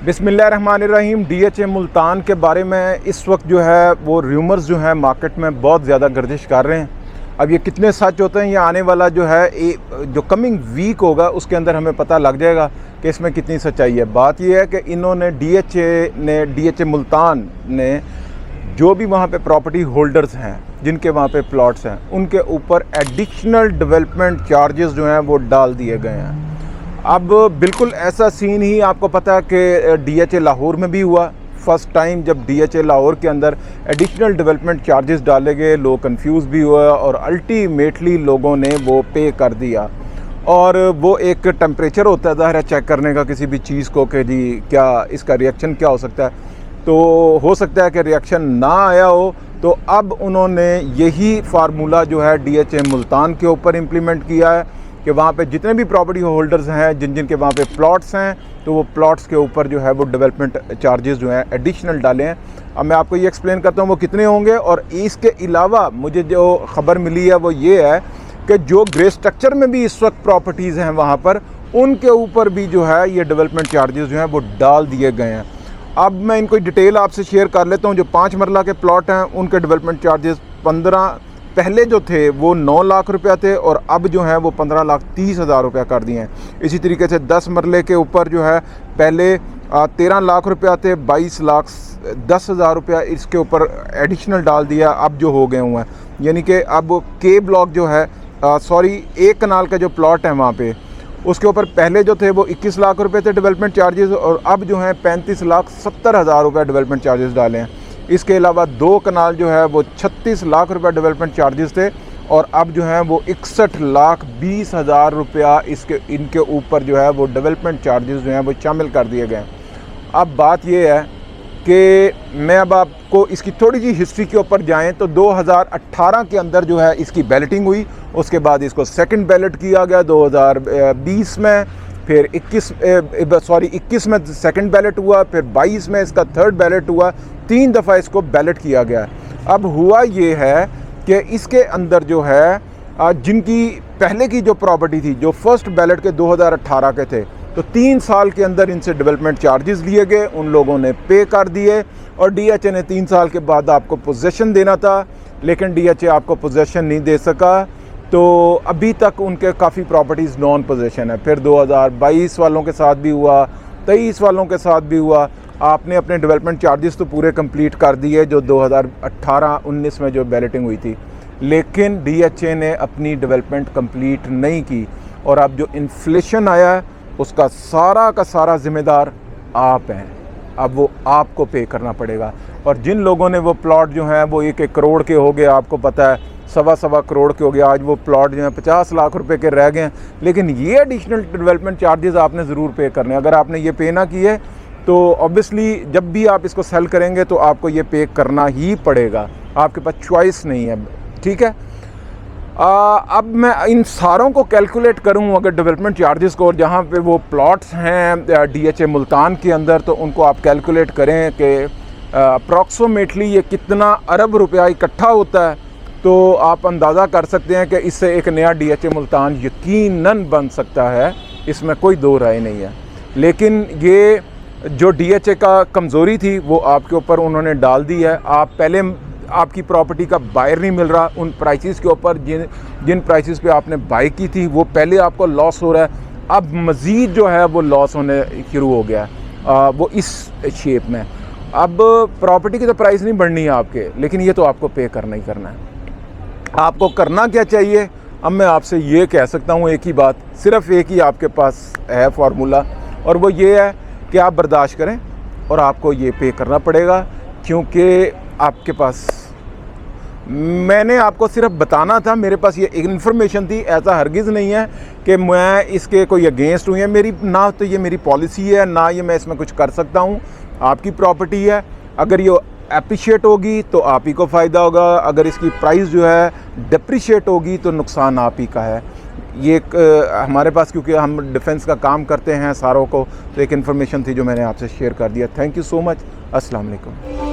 बिस्मिल्लाहिर्रहमानिर्रहीम। DHA मुल्तान के बारे में इस वक्त जो है वो र्यूमर्स जो है मार्केट में बहुत ज़्यादा गर्दिश कर रहे हैं। अब ये कितने सच होते हैं, ये आने वाला जो है जो कमिंग वीक होगा उसके अंदर हमें पता लग जाएगा कि इसमें कितनी सच्चाई है। बात ये है कि इन्होंने DHA मुल्तान ने जो भी वहाँ पे प्रॉपर्टी होल्डर्स हैं, जिनके वहाँ पे प्लॉट्स हैं, उनके ऊपर एडिशनल डेवलपमेंट चार्जेस जो हैं वो डाल दिए गए हैं। अब बिल्कुल ऐसा सीन ही आपको पता है कि DHA लाहौर में भी हुआ। फर्स्ट टाइम जब DHA लाहौर के अंदर एडिशनल डेवलपमेंट चार्जेस डाले गए, लोग कंफ्यूज भी हुआ और अल्टीमेटली लोगों ने वो पे कर दिया। और वो एक टेम्परेचर होता है ज़ाहिर है चेक करने का किसी भी चीज़ को कि जी क्या इसका रिएक्शन क्या हो सकता है। तो हो सकता है कि रिएक्शन ना आया हो, तो अब उन्होंने यही फार्मूला जो है DHA मुल्तान के ऊपर इम्प्लीमेंट किया है कि वहाँ पे जितने भी प्रॉपर्टी होल्डर्स हैं, जिनके वहाँ पे प्लॉट्स हैं, तो वो प्लॉट्स के ऊपर जो है वो डेवलपमेंट चार्जेस जो हैं एडिशनल डाले हैं। अब मैं आपको ये एक्सप्लेन करता हूँ वो कितने होंगे। और इसके अलावा मुझे जो ख़बर मिली है वो ये है कि जो ग्रे स्ट्रक्चर में भी इस वक्त प्रॉपर्टीज़ हैं वहाँ पर, उनके ऊपर भी जो है ये डेवलपमेंट चार्जेस जो हैं वो डाल दिए गए हैं। अब मैं इनको डिटेल आपसे शेयर कर लेता हूँ। जो 5 मरला के प्लॉट हैं उनके डेवलपमेंट चार्जेस पहले जो थे वो 9 लाख रुपया थे और अब जो है वो 15,30,000 रुपया कर दिए हैं। इसी तरीके से 10 मरले के ऊपर जो है पहले 13 लाख रुपया थे, 22,10,000 रुपया इसके ऊपर एडिशनल डाल दिया, अब जो हो गए हुए हैं। यानी कि अब के ब्लॉक जो है एक कनाल का जो प्लॉट है वहाँ पे, उसके ऊपर पहले जो थे वो 21 लाख रुपये थे डेवलपमेंट चार्जेस और अब जो है 35,70,000 रुपये डेवलपमेंट चार्जेस डाले हैं। इसके अलावा 2 कनाल जो है वो 36 लाख रुपये डेवलपमेंट चार्जेस थे और अब जो है वो 61,20,000 रुपया इनके ऊपर जो है वो डेवलपमेंट चार्जेस जो हैं वो शामिल कर दिए गए। अब बात ये है कि मैं अब आपको इसकी थोड़ी सी हिस्ट्री के ऊपर जाएं तो 2018 के अंदर जो है इसकी बैलेटिंग हुई, उसके बाद इसको सेकंड बैलेट किया गया 2020 में, फिर 21 में सेकंड बैलेट हुआ, फिर 22 में इसका थर्ड बैलेट हुआ। 3 दफ़ा इसको बैलेट किया गया। अब हुआ ये है कि इसके अंदर जो है जिनकी पहले की जो प्रॉपर्टी थी, जो फर्स्ट बैलेट के 2018 के थे, तो 3 साल के अंदर इनसे डेवलपमेंट चार्जेस लिए गए, उन लोगों ने पे कर दिए और DHA ने 3 साल के बाद आपको पोजेसन देना था, लेकिन DHA आपको पोजेसन नहीं दे सका। तो अभी तक उनके काफ़ी प्रॉपर्टीज़ नॉन पोजेसन है। फिर 2022 वालों के साथ भी हुआ, 23 वालों के साथ भी हुआ। आपने अपने डेवलपमेंट चार्जेस तो पूरे कंप्लीट कर दिए जो 2018-19 में जो बैलेटिंग हुई थी, लेकिन DHA ने अपनी डेवलपमेंट कंप्लीट नहीं की और अब जो इन्फ्लेशन आया है उसका सारा का सारा ज़िम्मेदार आप हैं। अब वो आपको पे करना पड़ेगा। और जिन लोगों ने वो प्लॉट जो हैं वो 1-1 करोड़ के हो गए, आपको पता है 1.25 करोड़ के हो गया, आज वो प्लॉट जो है 50 लाख रुपए के रह गए हैं, लेकिन ये एडिशनल डेवलपमेंट चार्जेस आपने ज़रूर पे करने। अगर आपने ये पे ना किए तो ऑब्वियसली जब भी आप इसको सेल करेंगे तो आपको ये पे करना ही पड़ेगा, आपके पास चॉइस नहीं है। ठीक है। अब मैं इन सारों को कैलकुलेट करूं अगर डेवलपमेंट चार्जेस को, और जहां पे वो प्लॉट्स हैं DHA मुल्तान के अंदर, तो उनको आप कैलकुलेट करें कि अप्रॉक्सीमेटली ये कितना अरब रुपया इकट्ठा होता है, तो आप अंदाज़ा कर सकते हैं कि इससे एक नया DHA मुल्तान यकीनन बन सकता है, इसमें कोई दो राय नहीं है। लेकिन ये जो DHA का कमज़ोरी थी वो आपके ऊपर उन्होंने डाल दी है। आप पहले आपकी प्रॉपर्टी का बायर नहीं मिल रहा, उन प्राइसेस के ऊपर जिन प्राइसेस पे आपने बाई की थी वो पहले आपको लॉस हो रहा है, अब मज़ीद जो है वो लॉस होने शुरू हो गया है वो इस शेप में। अब प्रॉपर्टी की तो प्राइस नहीं बढ़नी है आपके, लेकिन ये तो आपको पे करना ही करना है। आपको करना क्या चाहिए? अब मैं आपसे ये कह सकता हूँ एक ही बात, सिर्फ़ एक ही आपके पास है फार्मूला, और वो ये है कि आप बर्दाश्त करें और आपको ये पे करना पड़ेगा, क्योंकि आपके पास, मैंने आपको सिर्फ बताना था, मेरे पास ये इन्फॉर्मेशन थी। ऐसा हरगिज़ नहीं है कि मैं इसके कोई अगेंस्ट हूँ, मेरी ना तो ये मेरी पॉलिसी है, ना ये मैं इसमें कुछ कर सकता हूँ। आपकी प्रॉपर्टी है, अगर ये एप्रिशिएट होगी तो आप ही को फ़ायदा होगा, अगर इसकी प्राइस जो है डिप्रिशिएट होगी तो नुकसान आप ही का है। ये एक हमारे पास, क्योंकि हम डिफेंस का काम करते हैं सारों को, तो एक इन्फॉर्मेशन थी जो मैंने आपसे शेयर कर दिया। Thank you so much. अस्सलाम वालेकुम।